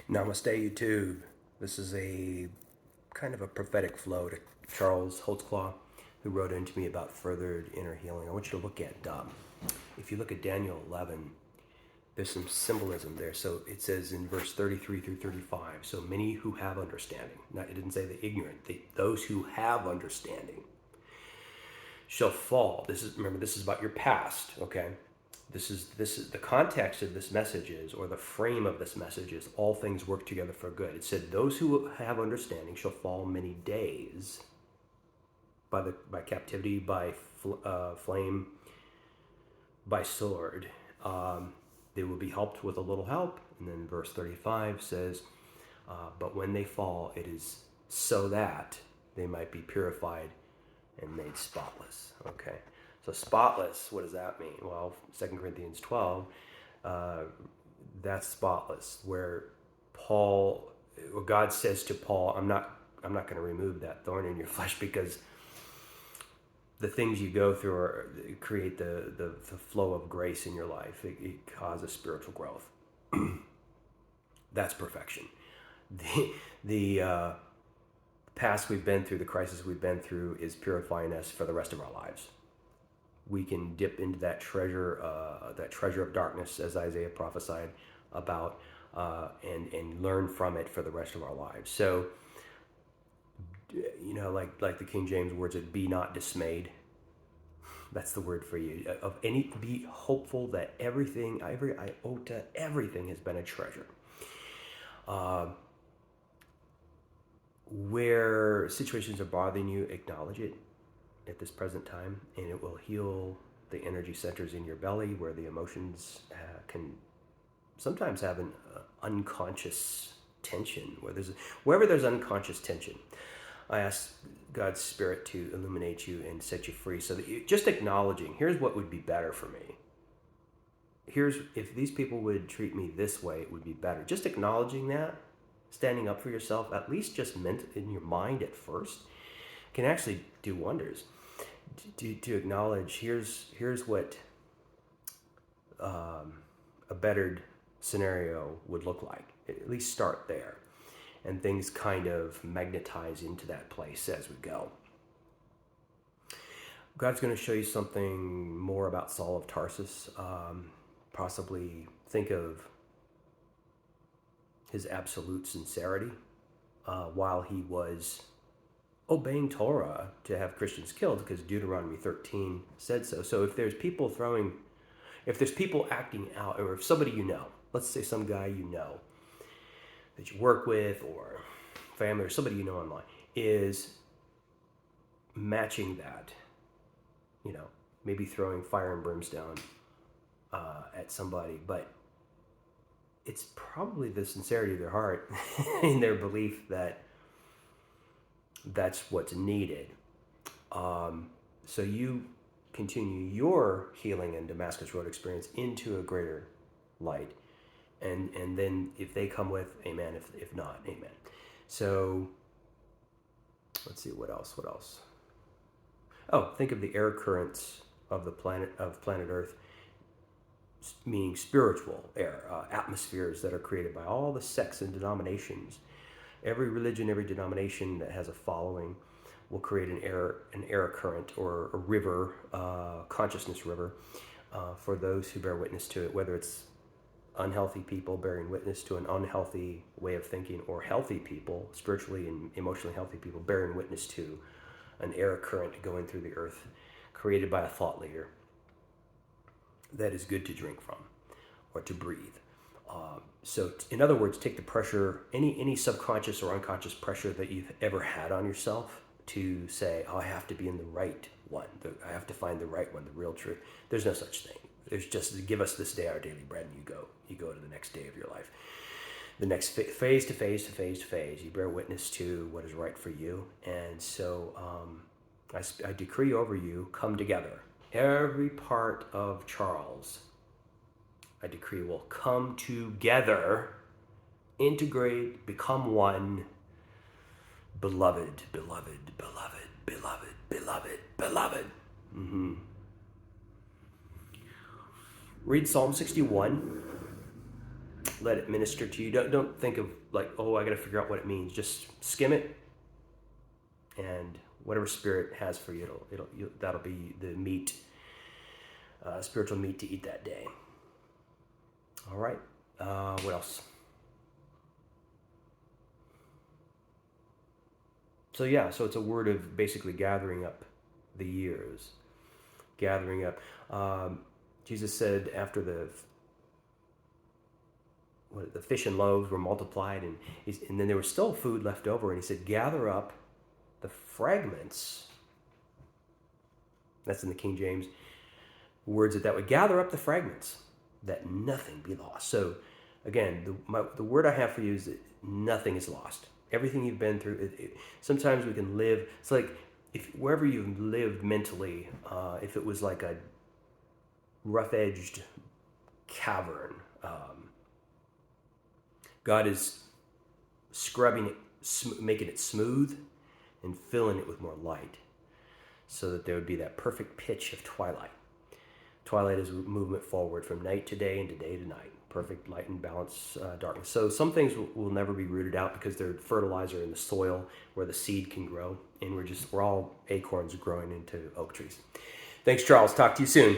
Namaste, YouTube. This is a kind of a prophetic flow to Charles Holtzclaw, who wrote into me about furthered inner healing. I want you to look at, if you look at Daniel 11, there's some symbolism there. So it says in verse 33 through 35, so many who have understanding, not, it didn't say the ignorant, those who have understanding shall fall. Remember, this is about your past, okay? This is the context of this message is, or the frame of this message is, all things work together for good. It said, those who have understanding shall fall many days by captivity, by flame, by sword. They will be helped with a little help. And then verse 35 says, but when they fall, it is so that they might be purified and made spotless. Okay. So spotless, what does that mean? Well, 2 Corinthians 12, that's spotless, where God says to Paul, I'm not going to remove that thorn in your flesh, because the things you go through create the flow of grace in your life. It causes spiritual growth. That's perfection. The past we've been through, the crisis we've been through, is purifying us for the rest of our lives. We can dip into that treasure of darkness, as Isaiah prophesied about, and learn from it for the rest of our lives. So, like the King James words, it be not dismayed. That's the word for you. Be hopeful that every iota, everything has been a treasure. Where situations are bothering you, acknowledge it at this present time, and it will heal the energy centers in your belly, where the emotions can sometimes have an unconscious tension. Wherever there's unconscious tension, I ask God's Spirit to illuminate you and set you free, so that just acknowledging, here's what would be better for me. If these people would treat me this way, it would be better. Just acknowledging that, standing up for yourself, at least just meant in your mind at first, can actually do wonders. To acknowledge, here's what a bettered scenario would look like. At least start there, and things kind of magnetize into that place as we go. God's going to show you something more about Saul of Tarsus. Possibly think of his absolute sincerity while he was obeying Torah to have Christians killed, because Deuteronomy 13 said so. So if there's people acting out, or if somebody let's say some guy that you work with, or family, or somebody online, is matching that, maybe throwing fire and brimstone at somebody, but it's probably the sincerity of their heart in their belief that that's what's needed. So you continue your healing and Damascus Road experience into a greater light. And then if they come with, amen. If not, amen. So let's see, what else? Oh, think of the air currents of planet Earth, meaning spiritual air, atmospheres that are created by all the sects and denominations. Every religion, every denomination that has a following will create an air current, or a river, consciousness river, for those who bear witness to it, whether it's unhealthy people bearing witness to an unhealthy way of thinking, or healthy people, spiritually and emotionally healthy people, bearing witness to an air current going through the earth, created by a thought leader that is good to drink from or to breathe. So in other words, take the pressure, any subconscious or unconscious pressure that you've ever had on yourself, to say, oh, I have to be in the right one. I have to find the right one, the real truth. There's no such thing. There's just, give us this day our daily bread, and you go to the next day of your life. The next phase to phase to phase to phase. You bear witness to what is right for you. And so I decree over you, come together. Every part of Charles, I decree, will come together, integrate, become one. Beloved, beloved, beloved, beloved, beloved, beloved. Read Psalm 61. let it minister to you. Don't think of like, oh, I got to figure out what it means. Just skim it, and whatever Spirit has for you, that'll be the meat, spiritual meat to eat that day. All right. What else? So yeah, so it's a word of basically gathering up the years, gathering up. Jesus said after the fish and loaves were multiplied, and then there was still food left over, and he said, gather up the fragments. That's in the King James. Words that would gather up the fragments, that nothing be lost. So again, the word I have for you is that nothing is lost. Everything you've been through, sometimes we can live, it's like if wherever you've lived mentally, if it was like a rough-edged cavern, God is scrubbing it, making it smooth and filling it with more light so that there would be that perfect pitch of twilight. Twilight is movement forward from night to day and to day to night. Perfect light and balance, darkness. So some things will never be rooted out because they're fertilizer in the soil where the seed can grow. And we're all acorns growing into oak trees. Thanks, Charles. Talk to you soon.